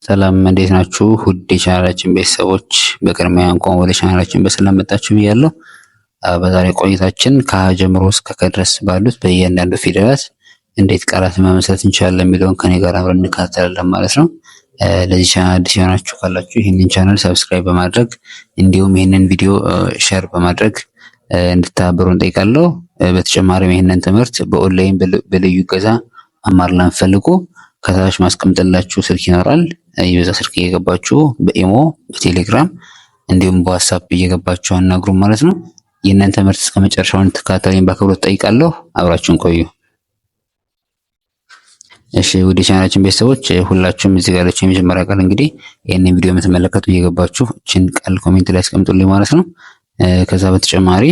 ሰላም እንዴት ናችሁ? ውድ የቻናላችን ቤተሰቦች በቅድሚያ እንኳን ወደ ቻናላችን በሰላም መጣችሁ ብያለሁ። በዛሬ ቆይታችን ከሀ ጀምሮ እስከ ከ ድረስ ባሉት በእያንዳንዱ ፊደላት እንዴት ቃላት መመስረት እንችላለን የሚለውን ከኔ ጋር አብረን እንከታተላለን ማለት ነው። ለዚህ ቻናል አዲስ የሆናችሁ ካላችሁ ይህንን ቻናል ሰብስክራይብ በማድረግ እንዲሁም ይህንን ቪዲዮ ሼር በማድረግ እንድትተባበሩ እንጠይቃለሁ። በተጨማሪም ይህንን ትምህርት በኦንላይን በልዩ እገዛ መማር ለምትፈልጉ ከታች ማስቀምጥላችሁ ስልክ ይኖራል። በዛ ስልክ እየገባችሁ በኢሞ በቴሌግራም እንዲሁም በዋትስአፕ እየገባችሁ አናግሩም ማለት ነው። ይህንን ትምህርት እስከ መጨረሻው እንድትከታተሉኝ በአክብሮት ጠይቃለሁ። አብራችሁን ቆዩ። እሺ ውድ የቻናላችን ቤተሰቦች ሁላችሁም እዚህ ጋር ያለችው የመጀመሪያ ቃል እንግዲህ ይህንን ቪዲዮ የምትመለከቱ እየገባችሁ እችን ቃል ኮሜንት ላይ አስቀምጡልኝ ማለት ነው። ከዛ በተጨማሪ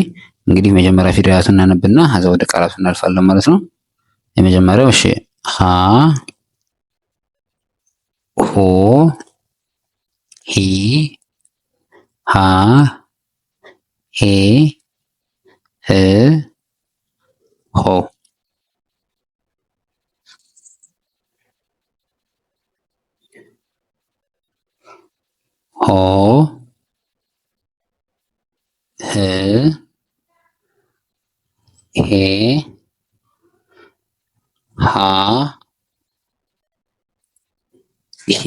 እንግዲህ መጀመሪያ ፊደላቱን እናነብና ከዛ ወደ ቃላቱ እናልፋለን ማለት ነው። የመጀመሪያው እሺ ሀ ሆ ሂ ሃ ሄ ህ ሆ ሆ ህ ሄ ሃ ሂ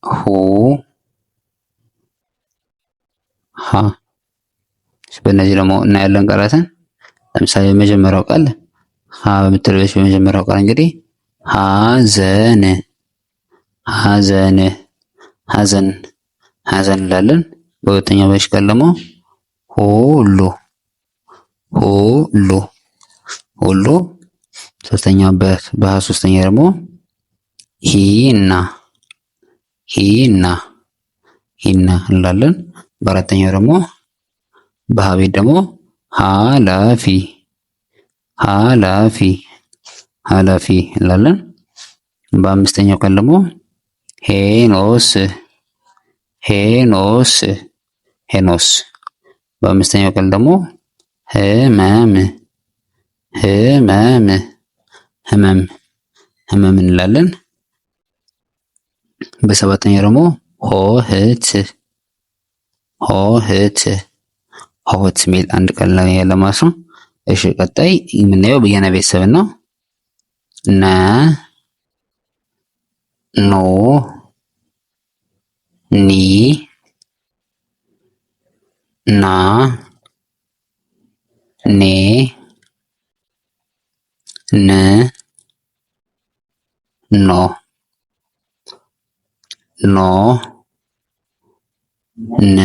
ሁ ሃ። በእነዚህ ደግሞ እናያለን ቃላትን። ለምሳሌ የመጀመሪያው ቃል ሀ በምትለበች በመጀመሪያው ቃል እንግዲህ ሀዘን ሀዘን ሀዘን ሀዘን እንላለን። በሁለተኛው በሽ ቃል ደግሞ ሁሉ ሁሉ ሁሉ። ሶስተኛው በሀ ሶስተኛ ደግሞ ሂና ሂና ሂና እንላለን። በአራተኛው ደግሞ በሀ ቤት ደግሞ ሀላፊ ሀላፊ ሀላፊ እንላለን። በአምስተኛው ቃል ደግሞ ሄኖስ ሄኖስ ሄኖስ። በአምስተኛው ቃል ደግሞ ህመም ህመም ህመም ህመም እንላለን። በሰባተኛው ደግሞ ሆህት ሆህት ሆህት ሚል አንድ ቃል ላይ ያለ ማለት ነው። እሺ ቀጣይ የምናየው በየነ ቤተሰብ ነው። ነ ኖ ኒ ና ኔ ን ኖ ኖ ን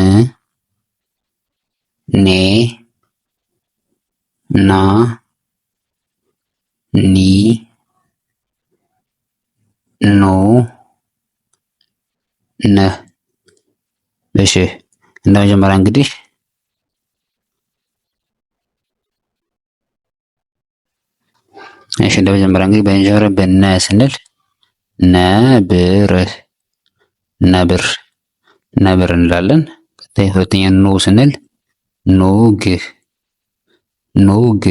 ኔ ና ኒ ኖ ነ። እሺ እንደ መጀመሪያ እንግዲህ በመጀመሪያ በነ ስንል ነብር ነብር ነብር እንላለን። ቀጣይ ሁለተኛ ኖ ስንል ኑግ ኑግ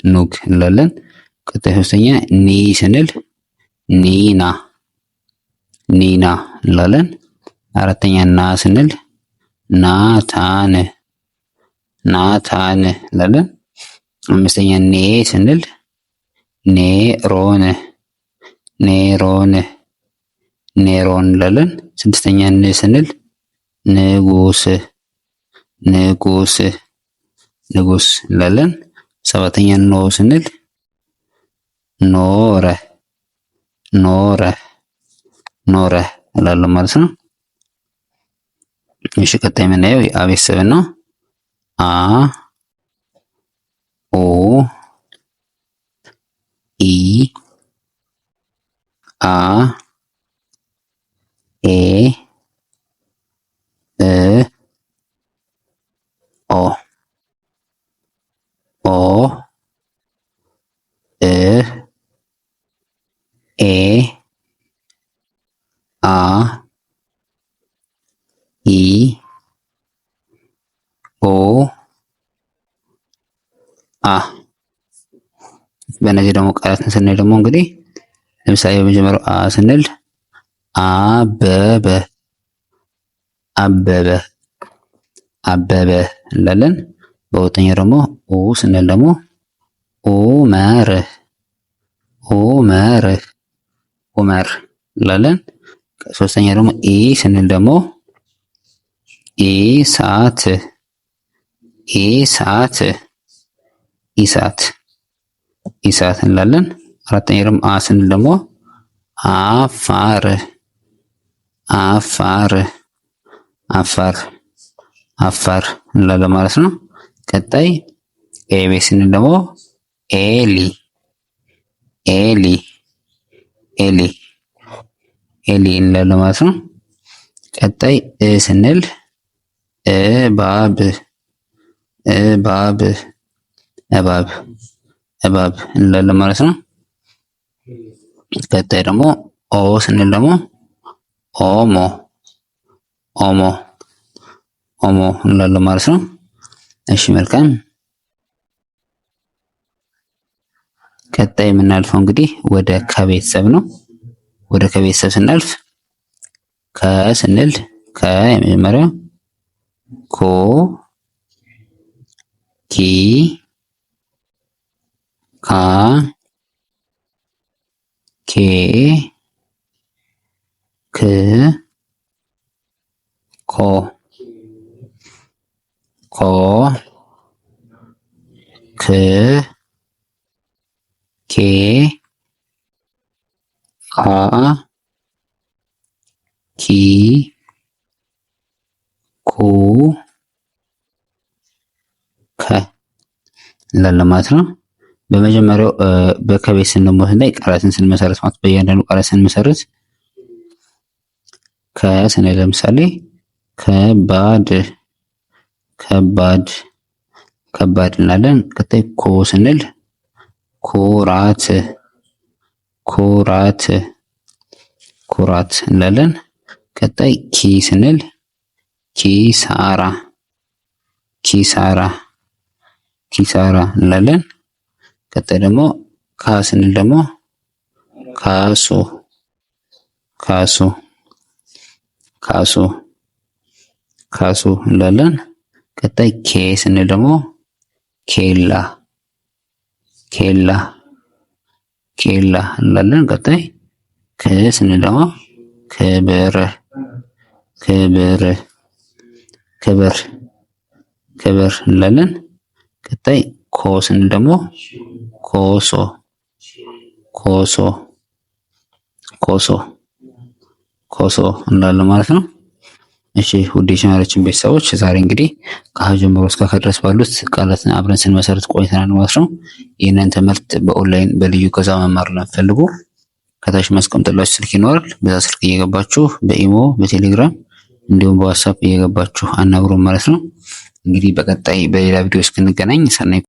ኑግ እንላለን። ቀጣይ ሶስተኛ ኒ ስንል ኒና ኒና እንላለን። አራተኛ ና ስንል ናታን ናታን እንላለን። አምስተኛ ኔ ስንል ኔሮን ኔሮን ኔሮን እንላለን። ስድስተኛ ን ስንል ንጉስ ንጉስ ንጉስ እንላለን። ሰባተኛ ኖ ስንል ኖረ ኖረ ኖረ እንላለን ማለት ነው። እሺ ቀጣይ የምናየው የአ ቤተሰብን ነው። አ ኦ ኢ አ ኤ እ ኦ ኦ እ ኤ አ ኢ ኦ አ። በእነዚህ ደግሞ ቃላትን ስናይ ደግሞ እንግዲህ ለምሳሌ በመጀመሪያው አ ስንል አበበ አበበ አበበ እንላለን። በሁለተኛው ደግሞ ኡ ስንል ደግሞ ኡመር ኡመር ኡመር እንላለን። ሶስተኛ ደግሞ ኢ ስንል ደግሞ ኢሳት ኢሳት ኢሳት ኢሳት እንላለን። አራተኛ ደግሞ አ ስንል ደግሞ አፋር አፋር አፋር አፋር እንላለን ማለት ነው። ቀጣይ ኤቤ ስንል ደግሞ ኤሊ ኤሊ ኤሊ ኤሊ እንላለን ማለት ነው። ቀጣይ እ ስንል እባብ እባብ እባብ እባብ እንላለን ማለት ነው። ቀጣይ ደግሞ ኦ ስንል ደግሞ ኦሞ ኦሞ ኦሞ እንላለን ማለት ነው። እሺ መልካም። ቀጣይ የምናልፈው እንግዲህ ወደ ከቤተሰብ ነው። ወደ ከቤተሰብ ስናልፍ ከ ስንል ከ የመጀመሪያው ኮ ኪ ካ ኬ ክ ኮ ኮ ክ ኬ ካ ኪ ኩ ከ እንላለን ማለት ነው። በመጀመሪያው በከቤት ስንሞት ላይ ቃላትን ስንመሰርት ማለት በእያንዳንዱ ቃላት ስንመሰርት ከስንል ለምሳሌ ከባድ ከባድ ከባድ እንላለን። ቀጣይ ኮ ስንል ኩራት ኩራት ኩራት እንላለን። ቀጣይ ኪ ስንል ኪሳራ ኪሳራ ኪሳራ እንላለን። ቀጣይ ደግሞ ካ ስንል ደግሞ ካሱ ካሱ ካሱ ካሱ እንላለን። ቀጣይ ኬ ስንል ደግሞ ኬላ ኬላ ኬላ እንላለን። ቀጣይ ክ ስንል ደግሞ ክብር ክብር ክብር ክብር እንላለን። ቀጣይ ኮ ስንል ደግሞ ኮሶ ኮሶ ኮሶ ኮሶ እንላለን ማለት ነው። እሺ ውድ የቻናላችን ቤተሰቦች ዛሬ እንግዲህ ከሀ ጀምሮ እስከ ከ ድረስ ባሉት ቃላትን አብረን ስንመሰርት ቆይተናል ማለት ነው። ይህንን ትምህርት በኦንላይን በልዩ ገዛ መማር ለምትፈልጉ ከታች ማስቀምጥላችሁ ስልክ ይኖራል። በዛ ስልክ እየገባችሁ በኢሞ በቴሌግራም እንዲሁም በዋትስአፕ እየገባችሁ አናግሩን ማለት ነው። እንግዲህ በቀጣይ በሌላ ቪዲዮ እስክንገናኝ ሰናይ